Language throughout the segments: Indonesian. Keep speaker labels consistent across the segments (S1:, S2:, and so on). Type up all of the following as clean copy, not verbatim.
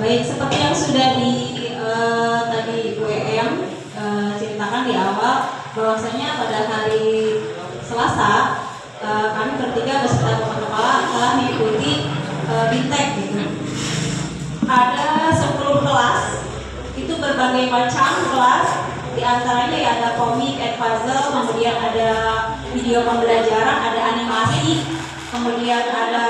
S1: Baik, seperti yang sudah tadi Bu ceritakan di awal, bahwasanya pada hari Selasa kami bertiga beserta Bapak Kepala telah mengikuti BIMTEK gitu. Ada 10 kelas, itu berbagai macam kelas, di antaranya ya ada komik, and puzzle, kemudian ada video pembelajaran, ada animasi, kemudian ada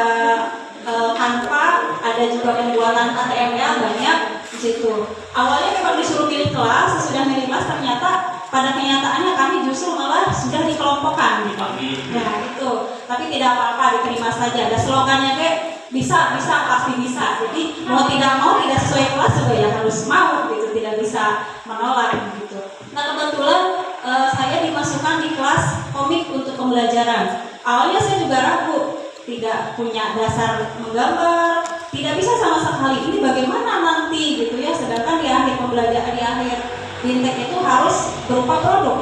S1: Canva, ada juga pembuatan HTML banyak di situ. Awalnya memang disuruh pilih kelas, sesudah milih kelas ternyata pada kenyataannya kami justru malah sudah dikelompokkan gitu. Nah itu, tapi tidak apa-apa, diterima saja. Ada slogannya kayak bisa pasti bisa. Jadi mau tidak mau tidak sesuai kelas juga ya harus mau gitu, tidak bisa menolak gitu. Nah kebetulan saya dimasukkan di kelas komik untuk pembelajaran. Awalnya saya juga ragu, tidak punya dasar menggambar, tidak bisa sama sekali. Ini bagaimana nanti gitu ya? Sedangkan di akhir pembelajaran, di akhir BIMTEK itu harus berupa produk,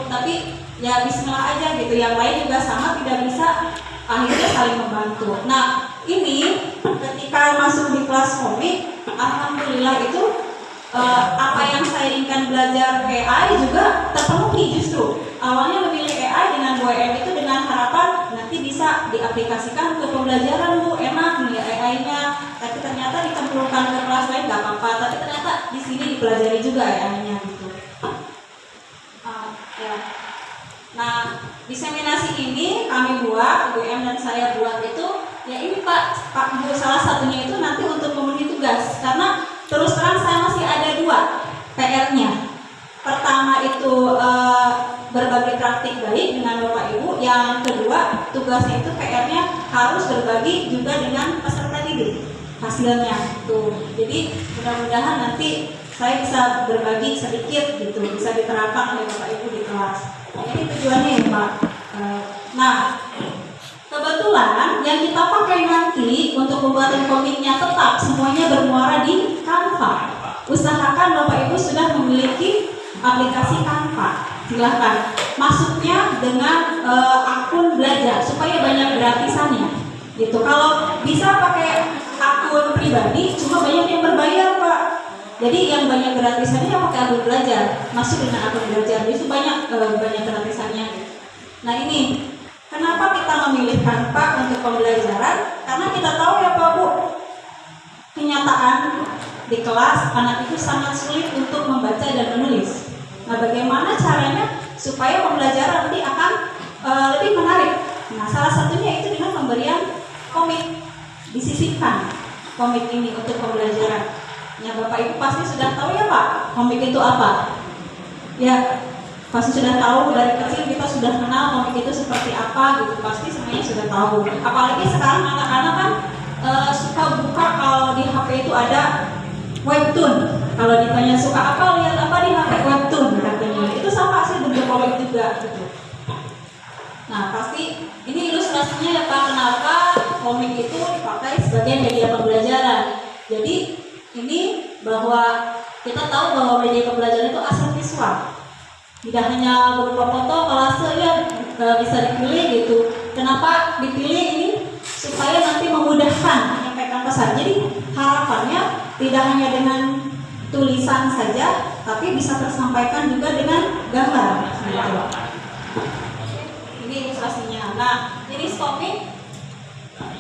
S1: tapi ya bismillah aja gitu. Yang lain juga sama, tidak bisa, akhirnya saling membantu. Nah ini ketika masuk di kelas komik, alhamdulillah itu apa yang saya inginkan belajar AI juga terpenuhi justru. Awalnya memilih AI dengan WM itu dengan harapan nanti bisa diaplikasikan ke pembelajaran, Bu, enak nih AI-nya. Tapi ternyata dicemplungkan ke kelas lain nggak apa-apa. Tapi ternyata di sini dipelajari juga AI-nya gitu. Ya. Nah, diseminasi ini kami buat, WM dan saya buat itu, ya ini Pak Bu, salah satunya itu nanti untuk memenuhi tugas. Karena terus terang saya masih ada 2 PR-nya. Pertama itu berbagi praktik baik dengan Bapak Ibu. Yang kedua, tugasnya itu PR-nya harus berbagi juga dengan peserta didik hasilnya tuh. Jadi mudah-mudahan nanti saya bisa berbagi sedikit gitu, bisa diterapkan oleh Bapak Ibu di kelas. Nah, ini tujuannya ya Pak. Nah, kebetulan yang kita pakai nanti untuk pembuatan komiknya tetap semuanya bermuara di Canva. Usahakan Bapak Ibu sudah memiliki aplikasi Canva. Silahkan masuknya dengan akun belajar supaya banyak gratisannya gitu. Kalau bisa pakai akun pribadi cuma banyak yang berbayar Pak. Jadi yang banyak gratisannya yang pakai akun belajar, masuk dengan akun belajar itu banyak gratisannya. Nah ini kenapa kita memilih Canva untuk pembelajaran? Karena kita tahu ya Pak Bu, kenyataan di kelas anak itu sangat sulit untuk membaca dan menulis. Nah, bagaimana caranya supaya pembelajaran nanti akan lebih menarik? Nah, salah satunya itu dengan pemberian komik, disisipkan komik ini untuk pembelajaran. Ya, Bapak Ibu pasti sudah tahu ya Pak, komik itu apa? Ya, pasti sudah tahu, dari kecil kita sudah kenal komik itu seperti apa gitu, pasti semuanya sudah tahu. Apalagi sekarang anak-anak kan suka buka, kalau di HP itu ada webtoon. Kalau ditanya suka apa, lihat apa di HP, webtoon katanya. Itu sama sih bentuk komik juga gitu. Nah pasti ini ilustrasinya ya Pak, kenapa komik itu dipakai sebagai media pembelajaran. Jadi ini bahwa kita tahu bahwa media pembelajaran itu aset visual, tidak hanya berupa foto, kolase ya bisa dipilih gitu. Kenapa dipilih ini? Supaya nanti memudahkan menyampaikan pesan. Jadi harapannya tidak hanya dengan tulisan saja, tapi bisa tersampaikan juga dengan gambar. Gitu. Ini ilustrasinya. Nah, jenis komik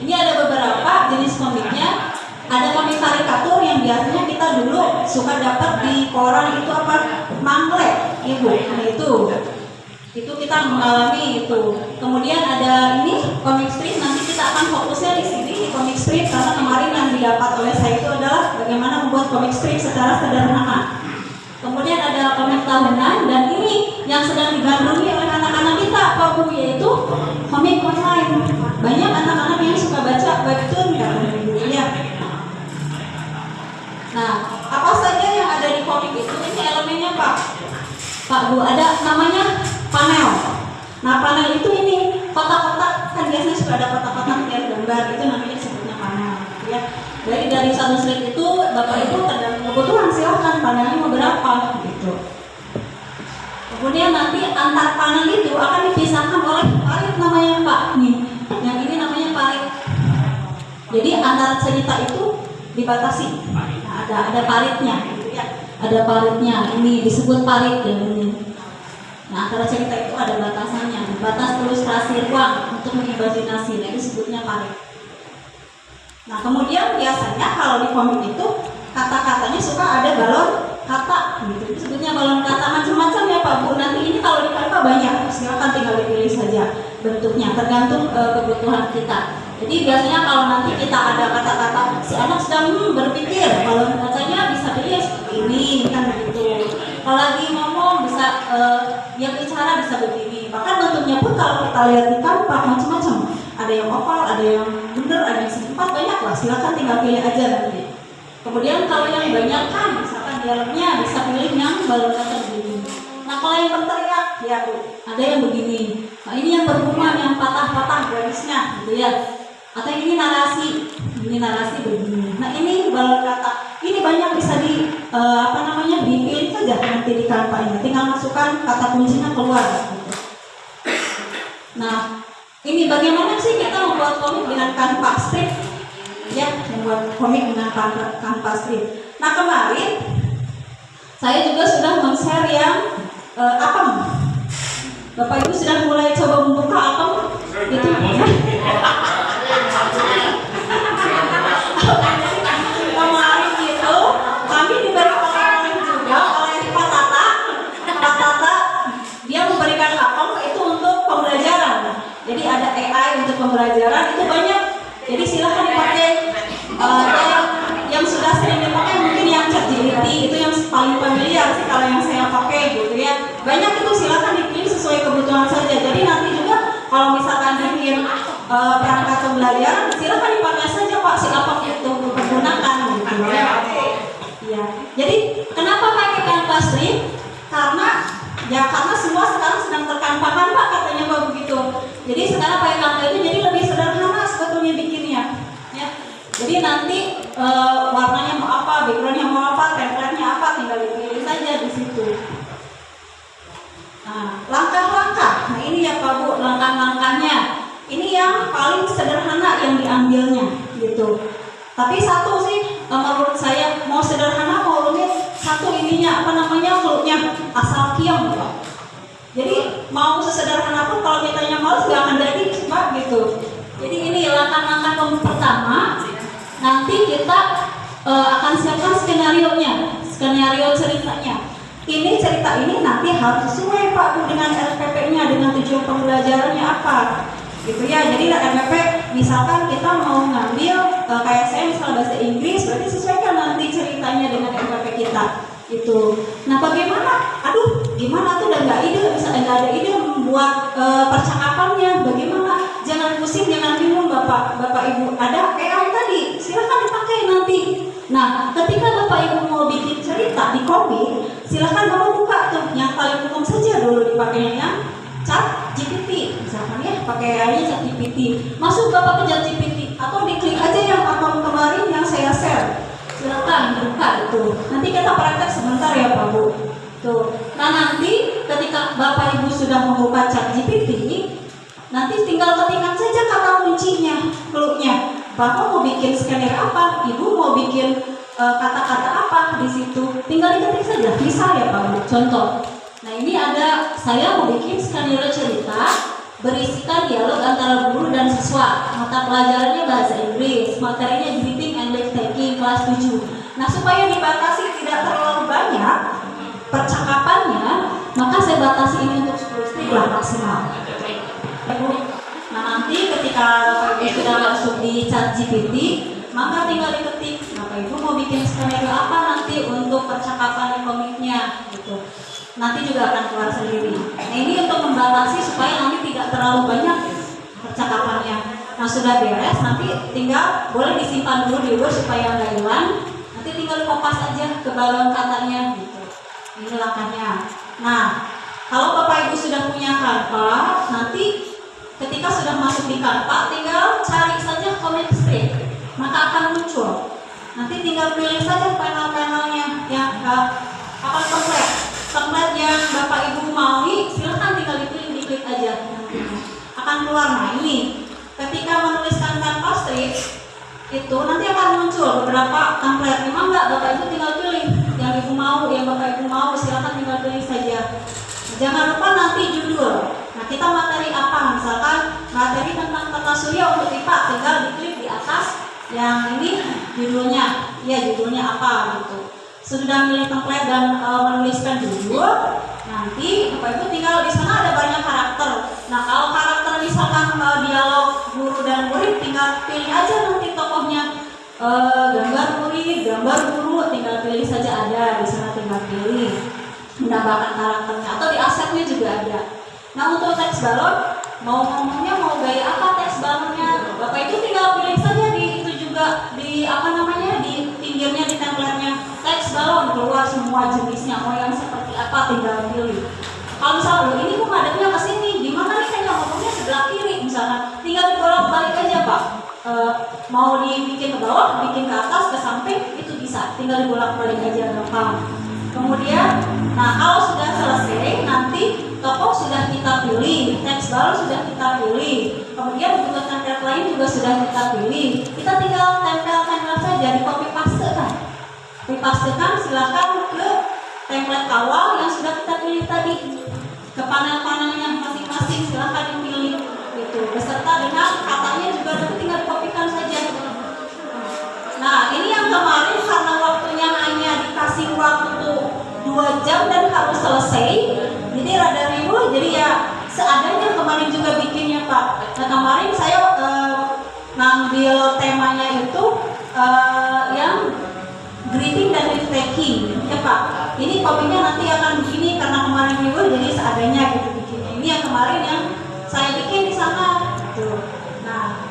S1: ini ada beberapa jenis komiknya. Ada komik karikatur yang biasanya kita dulu suka dapat di koran itu apa? Manglet, Ibu. Nah itu kita mengalami itu. Kemudian ada ini komik strip, nanti kita akan fokusnya di sini di komik strip karena kemarin yang didapat oleh saya itu adalah bagaimana membuat komik strip secara sederhana. Kemudian ada komik tahunan, dan ini yang sedang digandrungi oleh anak-anak kita Pak Bu, yaitu komik online. Banyak anak-anak yang suka baca webtoon ya. Nah, apa saja yang ada di komik itu? Ini elemennya Pak Bu, ada namanya panel. Nah, panel itu ini kotak-kotak, kan biasanya suka ada kotak-kotak ya gambar, itu namanya sebutnya panel ya. Dari satu slide itu Bapak Ibu tergantung kebutuhan silahkan panelnya mau berapa gitu. Kemudian nanti antar panel itu akan dipisahkan oleh parit namanya Pak nih. Yang ini namanya parit. Jadi antar cerita itu dibatasi. Nah, ada paritnya, gitu ya. Ada paritnya. Ini disebut parit ya ini. Nah, antara cerita itu ada batasannya. Batas ilustrasi ruang untuk mengimajinasi. Nah, itu sebutnya parit. Nah, kemudian biasanya kalau di komik itu kata-katanya suka ada balon kata, gitu. Itu sebutnya balon kata macam-macam ya Pak Bu. Nanti ini kalau di Canva banyak, silakan tinggal dipilih saja bentuknya, tergantung kebutuhan kita. Jadi biasanya kalau nanti kita ada kata-kata si anak sedang berpikir, balon katanya bisa pilih seperti ini, kan begitu. Kalau lagi ngomong bisa yang bicara bisa begini. Bahkan bentuknya pun kalau kita lihat di Canva macam-macam. Ada yang oval, ada yang bundar, ada yang segi-empat, banyak lah. Silakan tinggal pilih aja nanti. Kemudian kalau yang banyak kan, misalkan dialognya bisa pilih yang balon kata begini. Nah kalau yang berteriak, ya Bu, ada yang begini. Nah ini yang berbunga, yang patah-patah garisnya, gitu ya. Atau ini narasi begini. Nah ini balon kata. Ini banyak bisa dipilih saja nanti di Canva ini. Tinggal masukkan kata kuncinya keluar. Gitu. Nah ini bagaimana sih kita membuat komik dengan Canva strip? Ya, membuat komik dengan Canva strip. Nah kemarin saya juga sudah men-share yang Apem. Bapak Ibu sudah mulai coba membuka Apem? Itu kemarin itu kami diberi pengalaman juga oleh Pak Tata. Dia memberikan Apem itu untuk pembelajaran. Jadi ada AI untuk pembelajaran itu banyak. Jadi silahkan dipakai. Yang sudah sering dipakai mungkin yang ChatGPT itu yang paling familiar sih kalau yang saya pakai gitu ya. Banyak itu silahkan dipilih sesuai kebutuhan saja. Jadi nanti juga kalau misalkan bikin perangkat pembelajaran silahkan dipakai saja Pak si Apem itu digunakan gitu ya. Ya. Jadi kenapa pakai Canva strip? Karena semua sekarang sedang terkanvakan Pak katanya Pak begitu. Jadi sekarang pakai Canva itu jadi lebih sederhana sebetulnya bikinnya. Ya. Jadi nanti warnanya mau apa, backgroundnya mau apa, template-nya apa, tinggal dipilih saja di situ. Nah, langkah-langkah. Nah ini ya Pak Bu, langkah-langkahnya. Ini yang paling sederhana yang diambilnya, gitu. Tapi satu sih, menurut saya mau sederhana mau rumit, satu ininya clue-nya asal kiam Pak. Jadi mau sesederhana pun kalau kitanya males gak akan jadi Pak gitu. Jadi ini langkah-langkah pertama. Nanti kita akan siapkan skenario ceritanya. Ini cerita ini nanti harus sesuai Pak Bu dengan RPP-nya, dengan tujuan pembelajarannya apa, gitu ya. Jadi RPP misalkan kita mau ngambil kayak saya misal bahasa Inggris, berarti sesuaikan nanti ceritanya dengan RPP kita, gitu. Nah bagaimana? Gimana tuh udah nggak ada ide membuat percakapannya, bagaimana? Jangan pusing, jangan bingung Bapak Ibu. Ada AI tadi, silahkan dipakai nanti. Nah, ketika Bapak Ibu mau bikin cerita di komik, silahkan Bapak buka tuh yang paling umum saja dulu dipakainya yang ChatGPT, misalkan ya, pakai AI ChatGPT. Masuk Bapak ke ChatGPT atau diklik aja yang akun kemarin yang saya share. Silahkan buka itu. Nanti kita praktek sebentar ya Pak Bu. Tuh. Nah nanti ketika Bapak Ibu sudah membuka ChatGPT, nanti tinggal ketikkan saja kata kuncinya, clue-nya. Bapak mau bikin skenario apa, Ibu mau bikin kata-kata apa di situ, tinggal diketik saja. Misal ya Pak Bu, contoh. Nah ini ada saya mau bikin skenario cerita berisikan dialog antara guru dan siswa. Mata pelajarannya bahasa Inggris, materinya reading and taking kelas 7. Nah supaya dibatasi tidak terlalu banyak percakapannya, maka saya batasi ini untuk 10 strip lah maksimal. Nah nanti ketika Bapak Ibu sudah masuk di ChatGPT, maka tinggal diketik Bapak Ibu mau bikin skenario apa nanti untuk percakapan di komiknya, gitu. Nanti juga akan keluar sendiri. Nah ini untuk membatasi supaya nanti tidak terlalu banyak percakapannya. Nah sudah beres, nanti tinggal boleh disimpan dulu di Word supaya nggak hilang. Nanti tinggal kopas aja ke balon katanya, gitu. Ini langkahnya. Nah, kalau Bapak Ibu sudah punya Canva, nanti ketika sudah masuk di Canva, tinggal cari saja comic strip, maka akan muncul. Nanti tinggal pilih saja panel-panelnya yang akan template yang Bapak Ibu mau, silahkan tinggal dipilih, diklik aja. Akan keluar. Nah ini, ketika menuliskan Canva strip, itu nanti akan muncul beberapa template. Memang nggak, Bapak Ibu tinggal pilih yang Ibu mau, yang Bapak Ibu mau, silakan tinggal pilih saja. Jangan lupa nanti judul. Nah, kita materi apa? Misalkan materi tentang tata surya untuk IPA, tinggal diklik di atas yang ini judulnya, ya judulnya apa gitu. Sudah milih template dan menuliskan judul, nanti Bapak Ibu tinggal di sana ada banyak karakter. Nah, kalau karakter misalkan dialog guru dan murid, tinggal pilih aja nanti tokohnya, gambar murid, gambar guru, tinggal pilih saja ada di sana, tinggal pilih menambahkan karakternya, atau di asetnya juga ada. Nah, untuk teks balon, mau ngomongnya mau gaya apa teks balonnya, Bapak Ibu tinggal pilih saja di itu juga di apa namanya di pinggirnya di template-nya teks balon, keluar semua jenisnya, mau yang seperti apa tinggal pilih. Kalau misalnya ini kok ngadepnya ke sini, gimana nih kayaknya ngomongnya sebelah kiri misalnya, tinggal dibolak balik aja Pak. Mau dibikin ke bawah, bikin ke atas, ke samping, itu bisa, tinggal dibolak balik aja, gampang. Kemudian, nah kalau sudah selesai, nanti tokoh sudah kita pilih, teks balon sudah kita pilih, kemudian untuk template lain juga sudah kita pilih. Kita tinggal tempel-tempel saja, di copy paste kan. Dipastikan silakan ke template awal yang sudah kita pilih tadi, ke panel-panelnya masing-masing silakan dipilih itu beserta dengan katanya juga nanti tinggal dikopikan saja. Nah, ini yang kemarin karena waktunya hanya dikasih waktu 2 jam dan harus selesai, jadi rada ribu, jadi ya seadanya kemarin juga bikinnya Pak. Nah, kemarin saya ngambil temanya itu yang greeting dan taking ya Pak. Ini kopinya nanti akan begini karena kemarin ribu, jadi seadanya gitu bikinnya. Ini yang kemarin yang saya bikin di sana tuh. Nah,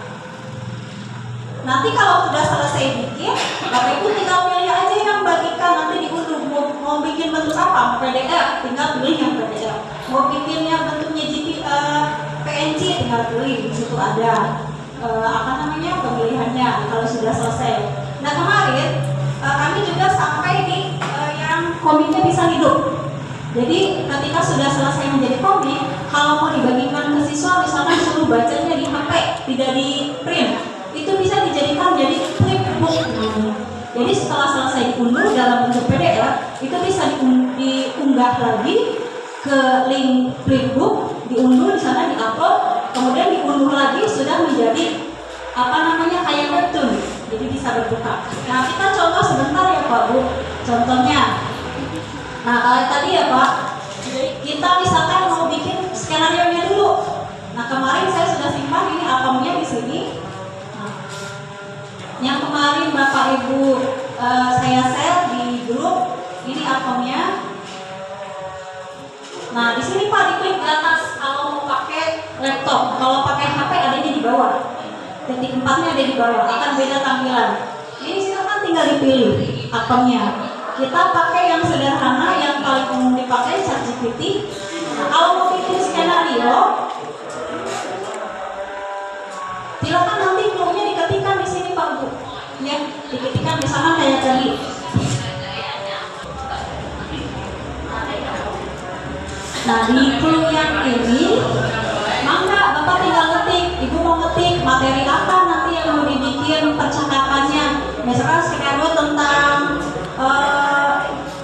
S1: nanti kalau sudah selesai bikin, Bapak Ibu tinggal pilih aja yang bagikan, nanti diunduh. Mau bikin bentuk apa? PDF, tinggal pilih yang PDF. Mau bikinnya bentuknya PNG, tinggal pilih. Di situ ada apa namanya pemilihannya kalau sudah selesai. Nah, kemarin kami juga sampai di yang komiknya bisa hidup. Jadi ketika sudah selesai menjadi komik, kalau mau dibagikan ke siswa, misalkan suruh bacanya di HP, tidak di print, itu bisa dijadikan jadi flipbook. Jadi setelah selesai diunduh dalam bentuk PDF, itu bisa diunggah lagi ke link flipbook, diunduh di sana, diupload, kemudian diunduh lagi sudah menjadi apa namanya kayak webtoon, jadi bisa berbuka. Nah, kita contoh sebentar ya Pak Bu, contohnya. Nah, kalau tadi ya Pak, kita misalkan mau bikin skenario-nya dulu. Nah, kemarin saya sudah simpan ini albumnya di sini. Nah, yang kemarin Bapak Ibu saya share di grup, ini albumnya. Nah, di sini Pak diklik ke atas kalau mau pakai laptop, kalau pakai HP adanya di bawah. Titik 4-nya ada di bawah, akan beda tampilan. Ini silakan tinggal dipilih albumnya. Kita pakai yang sederhana, yang paling umum dipakai ChatGPT. Nah, kalau mau bikin skenario, silakan nanti clue-nya diketikkan di sini Pak Bu. Ya, diketikkan di sana kayak tadi. Nah, di clue yang ini, mangga Bapak tinggal ngetik. Ibu mau ngetik materi apa nanti yang mau dibikin percakapannya. Misalkan skenario tentang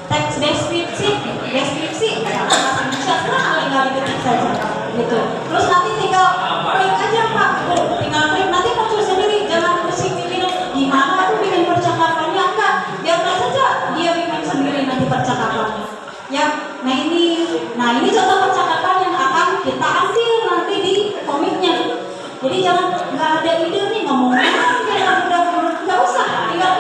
S1: teks deskripsi, bahasa Indonesia tinggal diketik saja, gitu. Terus nanti tinggal klik aja Pak, tinggal klik nanti muncul sendiri. Jangan pusing mikir gimana aku bikin percakapannya, enggak, biarkan saja dia bikin sendiri nanti percakapannya. Ya, nah ini contoh percakapan yang akan kita ambil nanti di komiknya. Jadi jangan nggak ada ide nih ngomongnya, nggak usah, tinggal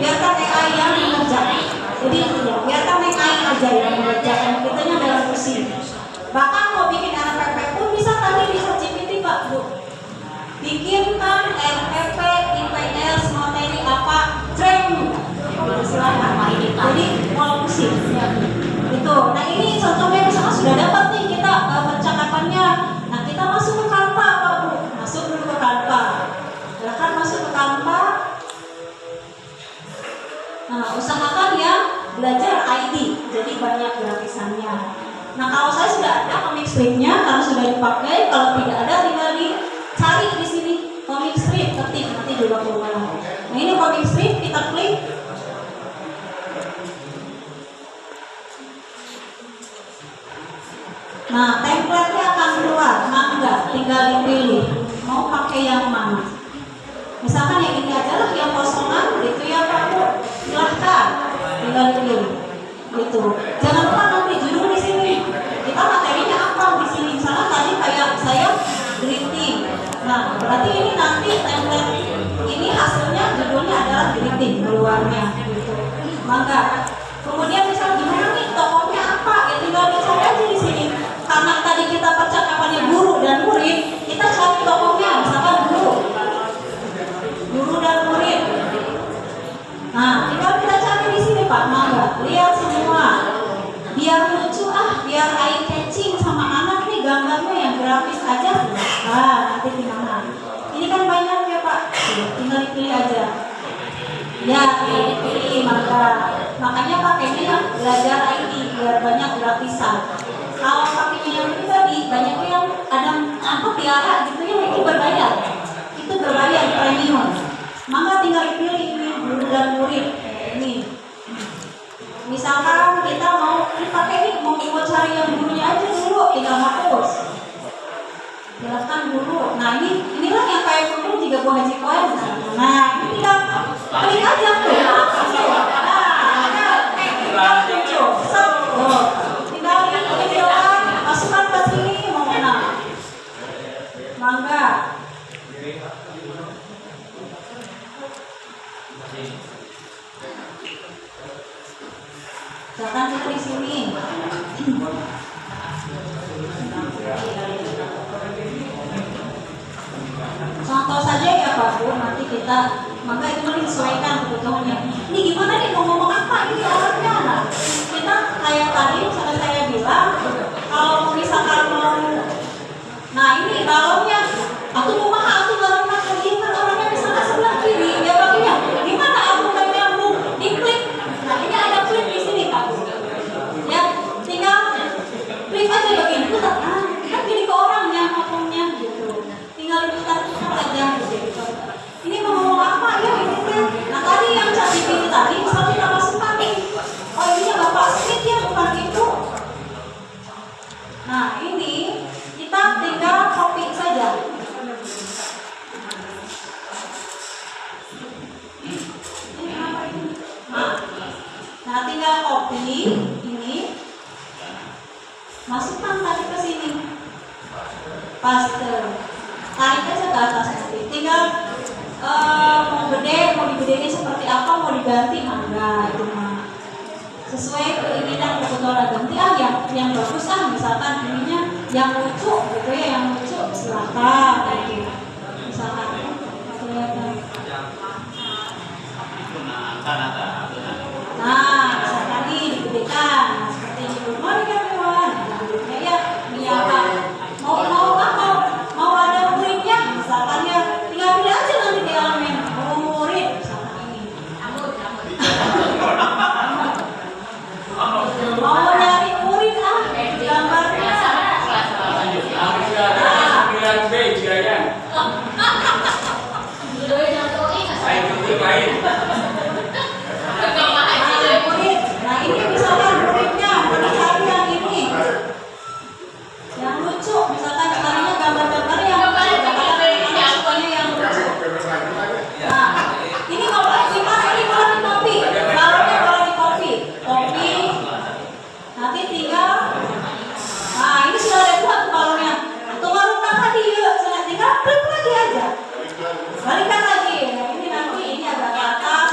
S1: biarkan AI yang mengerjakan. Jadi ya, biarkan AI aja yang mengerjakan, kitanya dalam pusing. Bahkan mau bikin RPP pun bisa tadi di ChatGPT Pak Bu. Bikinkan RPP IPS materi apa training. Silahkan jadi mau pusing ya. Itu. Nah, ini contohnya misalnya sudah dapat nih kita percakapannya. Nah, kita masuk ke Canva Pak Bu. Masuk dulu ke Canva. Silakan masuk ke Canva. Nah, usahakan ya belajar ID, jadi banyak gratisannya. Nah, kalau saya sudah ada comic stripnya, karena sudah dipakai. Kalau tidak ada tinggal dicari di juga keluar. Nah ini comic strip, kita klik. Nah, template-nya akan keluar. Nah, enggak, tinggal dipilih mau pakai yang mana. Misalkan yang ini aja lah, yang kosongan, gitu ya Pak Bu. Silahkan, tinggal dipilih. Gitu. Jangan lupa nanti judul di sini. Kita materinya apa di sini? Misalnya tadi kayak saya greeting. Nah, berarti ini nanti template ini hasilnya judulnya adalah greeting keluarnya. Gitu. Maka kemudian misalnya gimana nih tokohnya apa? Ya tinggal dicari aja di sini. Karena tadi kita percakapannya guru dan murid, kita cari tokohnya, misalkan guru dan murid. Nah, tinggal kita cari di sini Pak, mangga, lihat semua, biar lucu biar eye catching sama anak nih gambarnya yang grafis aja. Nah, nanti tinggal ini kan banyak ya Pak, tinggal dipilih aja. Ya, dipilih makanya pakainya yang belajar IT biar banyak gratisan. Kalau pakainya yang pribadi, banyak yang ada tiara gitu ya, itu berbayar. Itu berbayar premium. Maka tinggal dipilih ini guru dan murid. Ini. Misalkan kita mau dipakai ini, mau cari yang gurunya aja dulu, tinggal hapus. Silahkan guru. Nah inilah yang kayak guru juga Bu Haji Koen. Nah ini tinggal klik aja tuh. Tinggal muncul. Tinggal masukkan ke sini mau mana? Mangga. Silakan di sini. Contoh saja ya Pak Bu, nanti kita maka itu menyesuaikan kebutuhannya. Ini gimana nih mau ngomong apa ini alatnya? Nah, kita kayak tadi misalnya saya bilang, kalau misalkan mau, nah ini balonnya, aku mau mahal, aku balonnya kan orangnya misalnya sebelah kiri, dia baginya, gimana aku mau nyambung, diklik. Nah ini ada klik di sini Pak Bu. Ya, tinggal klik aja bagian putar. Nah, kan gini ke orangnya ngomongnya gitu. Tinggal putar aja gitu. Ini mau ngomong apa ya ini kan? Nah tadi yang cari pilih tadi, misalnya kita masukkan nih. Oh ini Bapak Smith ya, bukan itu. Nah ini kita tinggal copy saja. Nah tinggal copy ini, masukkan tadi ke sini, paste, tarik aja ke atas nanti. Tinggal mau gede, mau digedein seperti apa, mau diganti enggak itu mah sesuai keinginan kebetulan ganti yang bagus misalkan ininya yang lucu gitu ya, yang lucu silakan gitu. Misalkan nah misalkan ini digedekan seperti ini. Good morning everyone. Ya ini apa mau ada muridnya misalkan ya, tinggal pilih aja nanti di elemen mau murid misalkan ini mau nyari murid gambarnya murid. Nah ini misalkan muridnya cari yang ini yang lucu, misalkan carinya gambar-gambar yang sukanya yang lucu. Nah ini kalau ini kalau di copy, balonnya kalau di copy nanti tinggal, nah ini sudah ada dua balonnya, tunggal lunak tadi yuk, tinggal klik lagi aja, balikan lagi. Nah ini nanti ini agak ke atas,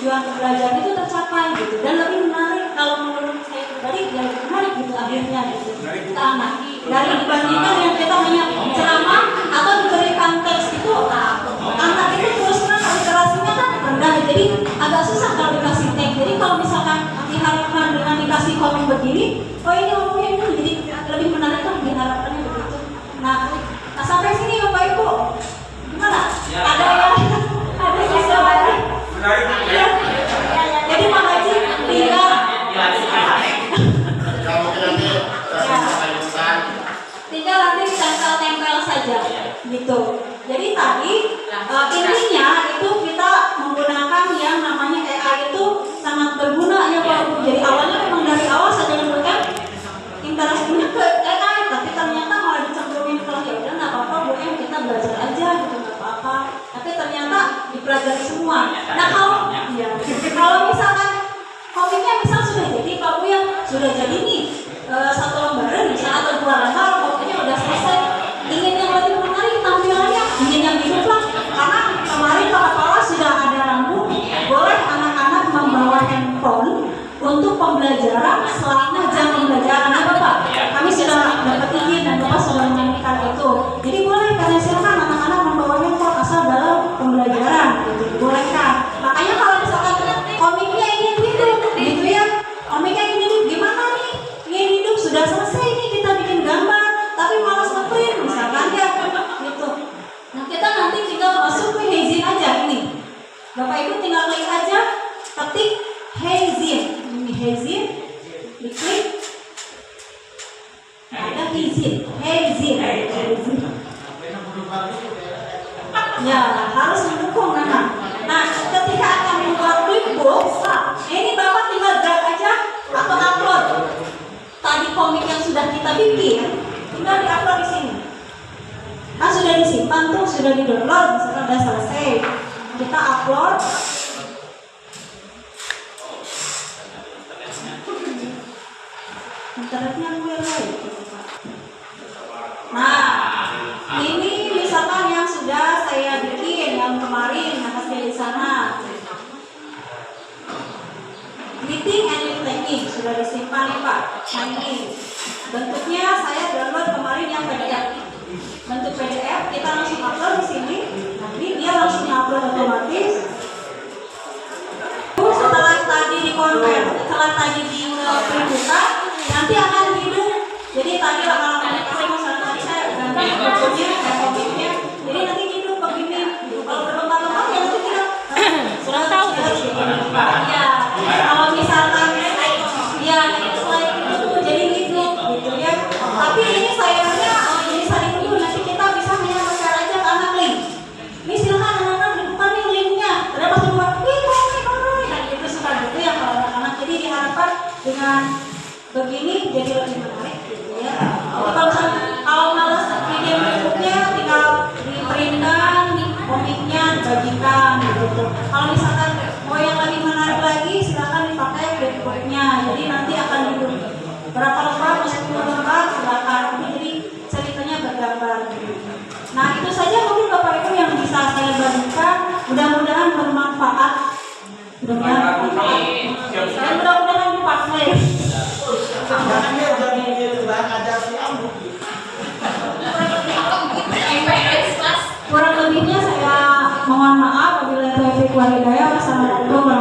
S1: tujuan belajar itu tercapai gitu, dan lebih menarik kalau menurut saya pribadi, ya lebih menarik gitu akhirnya gitu ke anak dari dibandingkan yang kita hanya ceramah atau diberikan teks itu. Anak itu terus terang literasinya kan rendah, jadi agak susah kalau dikasih teks. Jadi kalau misalkan diharapkan dengan dikasih komik begini, oh ini ngomongnya ini, jadi lebih menarik kan diharapkannya begitu. Nah sampai sini Bapak Ibu gimana? Ada yang ada sisa lagi? Ya. Jadi Pak Haji tinggal tinggal nanti tempel saja gitu. Jadi tadi intinya itu kita menggunakan yang namanya AI itu sangat berguna ya Pak Bu. Jadi awalnya memang dari awal saya menemukan interaksinya ke AI, tapi ternyata malah dicemplungin ke ya udah nggak apa-apa Bu, kita belajar aja gitu, nggak apa-apa. Tapi ternyata dipelajari semua. Nah kalau misalkan komiknya misal sudah jadi Pak Bu, yang sudah jadi nih satu lembaran misalnya atau dua lembar, pokoknya udah selesai. Ingin yang lebih menarik tampilannya, ingin yang hidup lah. Karena kemarin Pak Kepala sudah ada rambu, boleh anak-anak membawa handphone untuk pembelajaran selama jam pembelajaran. Apa Pak? Kami sudah dapat izin dan Bapak sudah menyanyikan itu. Jadi boleh, karena silakan anak-anak membawa handphone asal dalam pembelajaran. Gitu. Bolehkan. Makanya kalau misalkan komiknya ingin hidup, gitu ya. Komiknya ingin hidup, gimana nih? Ingin hidup sudah selesai nih, kita bikin gambar, tapi malas ngeprint misalkan ya, gitu. Nah kita nanti tinggal masuk ke Heyzin aja ini. Bapak Ibu tinggal klik aja, ketik Heyzin. Ini Heyzin, diklik. Ada Heyzin. Ya harus mendukung memang. Nah ketika akan membuat flipbook, ini Bapak tinggal drag aja atau upload. Tadi komik yang sudah kita bikin tinggal diupload di sini. Nah sudah disimpan tuh, sudah di-download, misalnya sudah selesai. Kita upload. Internetnya weird. Nah, ini misalkan yang sudah saya bikin yang kemarin, yang pasti di sana. Greeting and Listening sudah disimpan nih Pak. Nah ini bentuknya saya download kemarin yang PDF. Bentuk PDF kita langsung upload di sini. Nah ini dia langsung upload otomatis. Setelah tadi di-convert, setelah tadi di-print nanti akan hidup. Jadi tadi lama-lama misalnya saya ganti bentuknya dan komiknya. Jadi nanti hidup begini. Kalau berlembar-lembar ya nanti kita sudah tahu harus begini Pak. Ya. Kalau misalkan ya slide itu jadi hidup gitu ya. Tapi ini sayangnya jadi slide itu nanti kita bisa hanya share aja ke anak link. Ini silakan anak-anak dibuka nih linknya. Terus pas dibuat, nah itu suka gitu ya kalau anak-anak. Jadi diharapkan dengan begini jadi lebih menarik gitu ya. Kalau malas bikin bentuknya tinggal di-printkan komiknya dibagikan gitu. Kalau misalkan mau yang lebih menarik lagi silakan dipakai flipbooknya. Jadi nanti akan hidup berapa lembar, 10 lembar silakan. Jadi ceritanya bergambar. Nah itu saja mungkin Bapak Ibu yang bisa saya bagikan. Mudah-mudahan bermanfaat. Dan mudah-mudahan dipakai. Kurang lebihnya saya mohon maaf. Wabillahi taufiq wal hidayah. Wassalamualaikum warahmatullahi wabarakatuh.